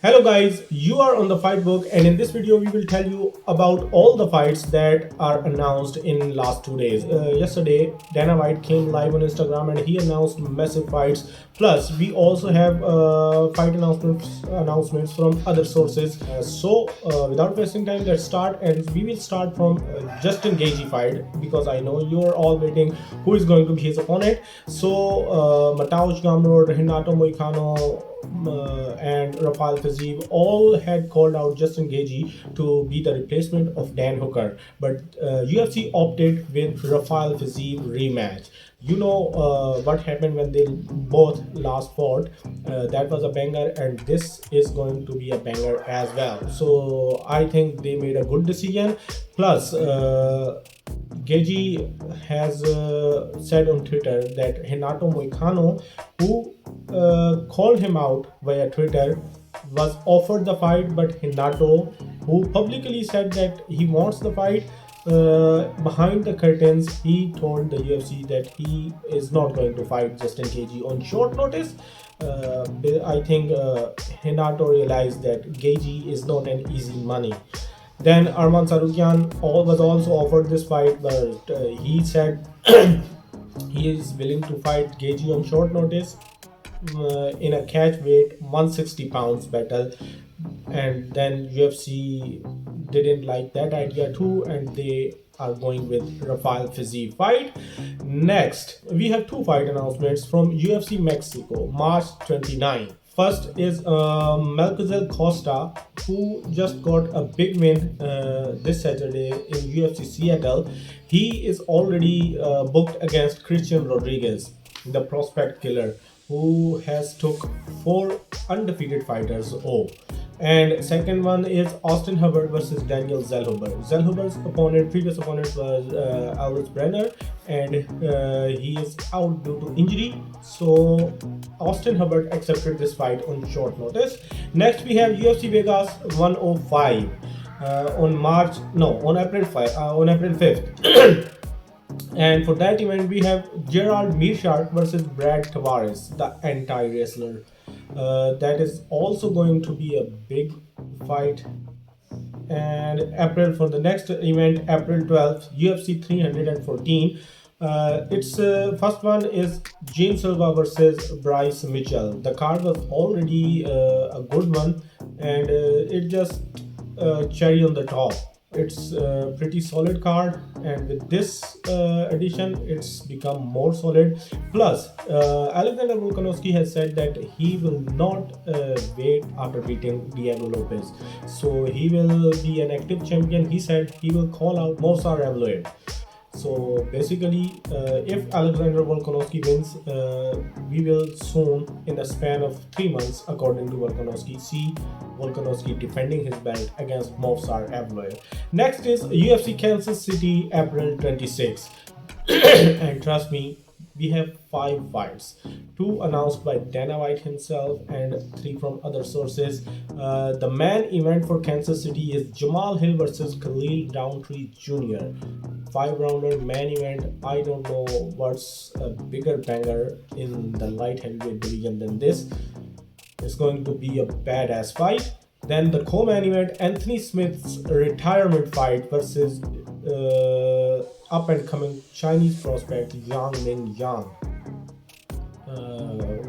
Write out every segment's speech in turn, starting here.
Hello guys, you are on the fight book, and in this video we will tell you about all the fights that are announced in last 2 days. Yesterday Dana White came live on Instagram and he announced massive fights. Plus we also have fight announcements from other sources. Without wasting time, let's start, and we will start from Justin Gaethje fight, because I know you are all waiting who is going to be his opponent. Mateusz Gamrot, Renato Moicano, and Rafael Fiziev all had called out Justin Gaethje to be the replacement of Dan Hooker, but UFC opted with Rafael Fiziev rematch. You know what happened when they both last fought. That was a banger, and this is going to be a banger as well. So I think they made a good decision. Plus, Gaethje has said on Twitter that Renato Moicano, who called him out via Twitter, was offered the fight, but Renato, who publicly said that he wants the fight, behind the curtains, he told the UFC that he is not going to fight Justin Gaethje on short notice. I think Renato realized that Gaethje is not an easy money. Then Arman Sarukian was also offered this fight, but he said he is willing to fight Gaethje on short notice in a catch weight 160 pounds battle. And then UFC didn't like that idea too, and they are going with Rafael Fiziev fight. Next, we have two fight announcements from UFC Mexico, March 29. First is Melquizael Costa, who just got a big win this Saturday in UFC Seattle. He is already booked against Christian Rodriguez, the prospect killer, who has took 4 undefeated fighters. And second one is Austin Hubbard versus Daniel Zellhuber. Zellhuber's previous opponent was Elvis Brenner, and he is out due to injury. So Austin Hubbard accepted this fight on short notice. Next, we have UFC Vegas 105 on April 5th. And for that event, we have Gerald Meerschaert versus Brad Tavares, the anti-wrestler. That is also going to be a big fight. And for the next event, April 12th, UFC 314. Its first one is James Silva versus Bryce Mitchell. The card was already a good one, and it just cherry on the top. It's a pretty solid card, and with this addition, it's become more solid. Plus, Alexander Volkanovski has said that he will not wait after beating Diego Lopez. So he will be an active champion. He said he will call out Movsar Evloev. So basically, if Alexander Volkanovski wins, we will soon, in the span of 3 months, according to Volkanovski, see Volkanovski defending his belt against Movsar Evloev. Next is UFC Kansas City, April 26. And trust me, we have 5 fights, 2 announced by Dana White himself and 3 from other sources. The main event for Kansas City is Jamahal Hill versus Khalil Rountree Jr. 5-rounder main event. I don't know what's a bigger banger in the light heavyweight division than this. It's going to be a badass fight. Then the co-main event, Anthony Smith's retirement fight versus up-and-coming Chinese prospect Yang Ming Yang.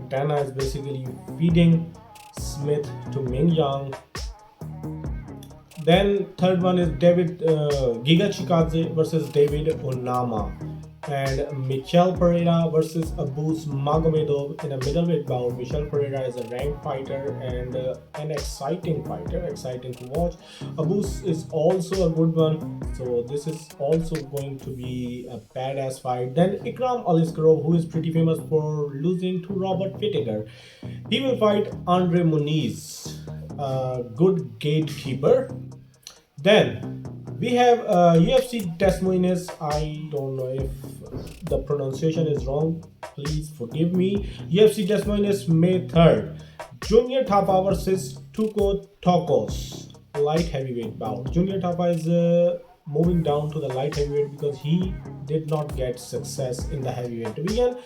Dana is basically feeding Smith to Ming Yang. Then third one is Giga Chikadze versus David Onama, and Michel Pereira versus Abus Magomedov in a middleweight bout. Michel Pereira is a ranked fighter and an exciting fighter, exciting to watch. Abus is also a good one, so this is also going to be a badass fight. Then Ikram Aliskerov, who is pretty famous for losing to Robert Whittaker, he will fight Andre Muniz, a good gatekeeper. Then we have UFC Des Moines. I don't know if the pronunciation is wrong, please forgive me. UFC Des Moines, May 3rd. Junior Tapa versus Tuko Tokos, light heavyweight bout. Junior Tapa is moving down to the light heavyweight because he did not get success in the heavyweight division.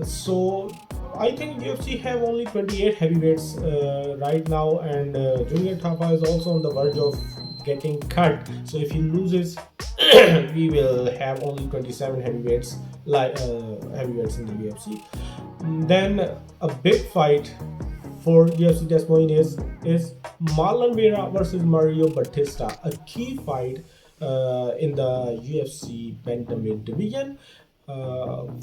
So I think UFC have only 28 heavyweights right now, and Junior Thapa is also on the verge of getting cut. So if he loses, we will have only 27 heavyweights, like heavyweights in the UFC. Then a big fight for UFC Des Moines is Marlon Vera versus Mario Batista, a key fight in the UFC bantamweight division.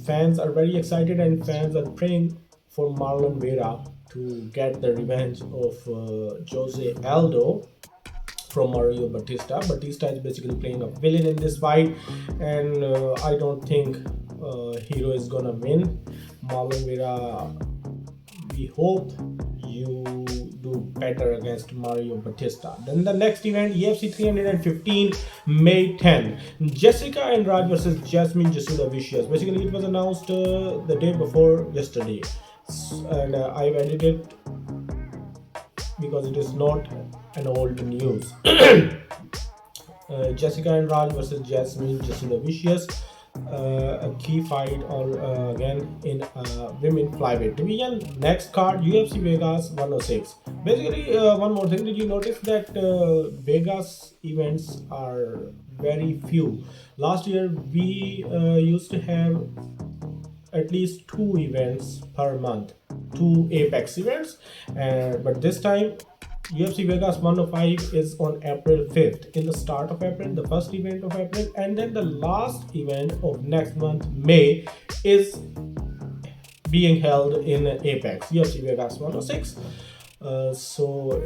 Fans are very excited and fans are praying for Marlon Vera to get the revenge of Jose Aldo from Mario Batista. Batista is basically playing a villain in this fight, and I don't think Hero is gonna win. Marlon Vera, we hope you do better against Mario Batista. Then the next event, UFC 315, May 10, Jessica Andrade versus Jasmine Jesuda Vicious. Basically, it was announced the day before yesterday, and I've edited it because it is not an old news. Jessica Andrade versus Jasmine Jesuda Vicious. A key fight again in women flyweight division. Next card, UFC Vegas 106. Basically, one more thing, did you notice that Vegas events are very few? Last year we used to have at least 2 events per month, 2 Apex events, but this time UFC Vegas 105 is on April 5th, in the start of April, the first event of April, and then the last event of next month, May, is being held in Apex, UFC Vegas 106. So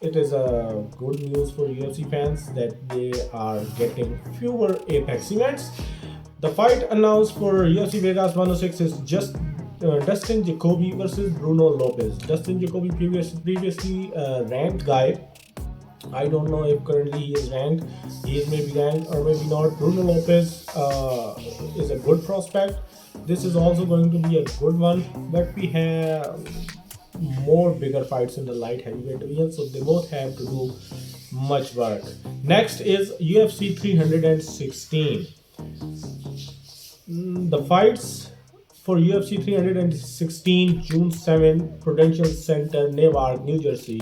it is a good news for UFC fans that they are getting fewer Apex events. The fight announced for UFC Vegas 106 is just Dustin Jacoby versus Bruno Lopez. Dustin Jacoby previously ranked guy. I don't know if currently he is ranked. He is maybe ranked or maybe not. Bruno Lopez is a good prospect. This is also going to be a good one, but we have more bigger fights in the light heavyweight division, so they both have to do much work. Next is UFC 316. The fights for UFC 316 June 7, Prudential Center, Newark, New Jersey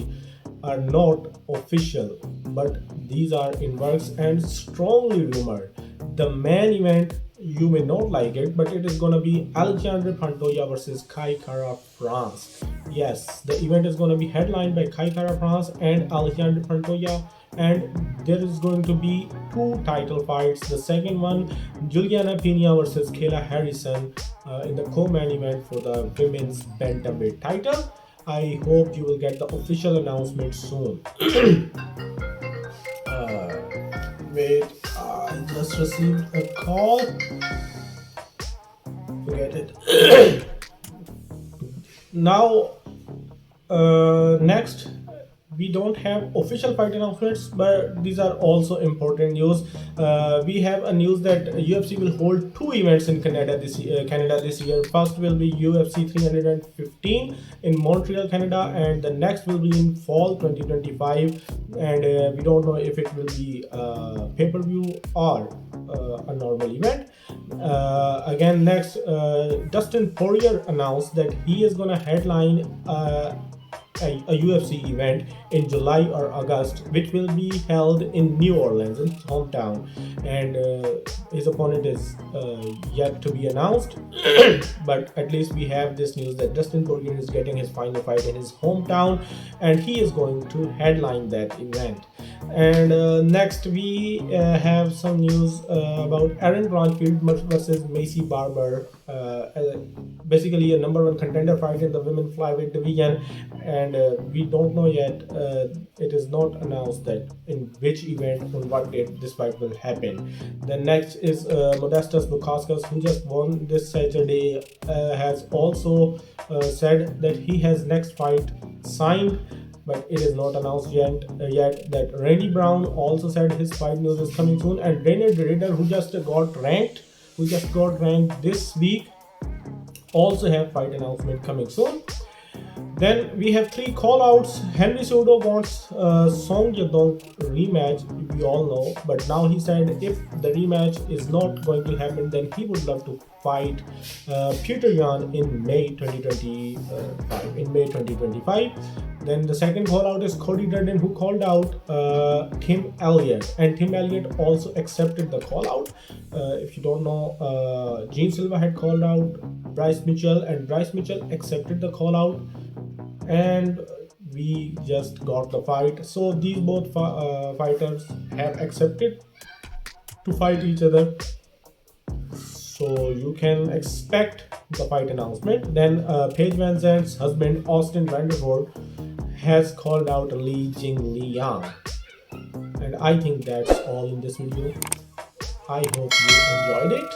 are not official, but these are in works and strongly rumored. The main event, you may not like it, but it is gonna be Alexandre Pantoja versus Kai Kara France. Yes, the event is gonna be headlined by Kai Kara France and Alexandre Pantoja, and there is going to be 2 title fights. The second one, Juliana Pena versus Kayla Harrison in the co-main event for the women's bantamweight title. I hope you will get the official announcement soon. Wait, I just received a call. Forget it. Now, next, we don't have official fight announcements, but these are also important news. We have a news that UFC will hold 2 events in Canada this year. First will be UFC 315 in Montreal, Canada, and the next will be in fall 2025. And we don't know if it will be pay-per-view or a normal event. Again, next, Dustin Poirier announced that he is gonna headline a UFC event in July or August, which will be held in New Orleans, in his hometown, and his opponent is yet to be announced. But at least we have this news that Dustin Poirier is getting his final fight in his hometown, and he is going to headline that event. And next we have some news about Aaron Blanchfield versus Macy Barber, basically a number 1 contender fight in the women flyweight division, and we don't know yet. It is not announced that in which event, on what date this fight will happen. The next is Modestas Bukauskas, who just won this Saturday, has also said that he has next fight signed, but it is not announced yet. That Randy Brown also said his fight news is coming soon, and Daniel Ritter, who just got ranked this week, also have fight announcement coming soon. Then we have three call-outs. Henry Cejudo wants Song Yadong rematch, we all know. But now he said if the rematch is not going to happen, then he would love to fight Peter Yan in May 2025. Then the second call-out is Cody Durden, who called out Tim Elliott, and Tim Elliott also accepted the call-out. If you don't know, Gene Silva had called out Bryce Mitchell, and Bryce Mitchell accepted the call-out. And we just got the fight. So these both fighters have accepted to fight each other, so you can expect the fight announcement. Then Paige Van Zandt's husband Austin Vandervoort has called out Li Jingliang. And I think that's all in this video. I hope you enjoyed it.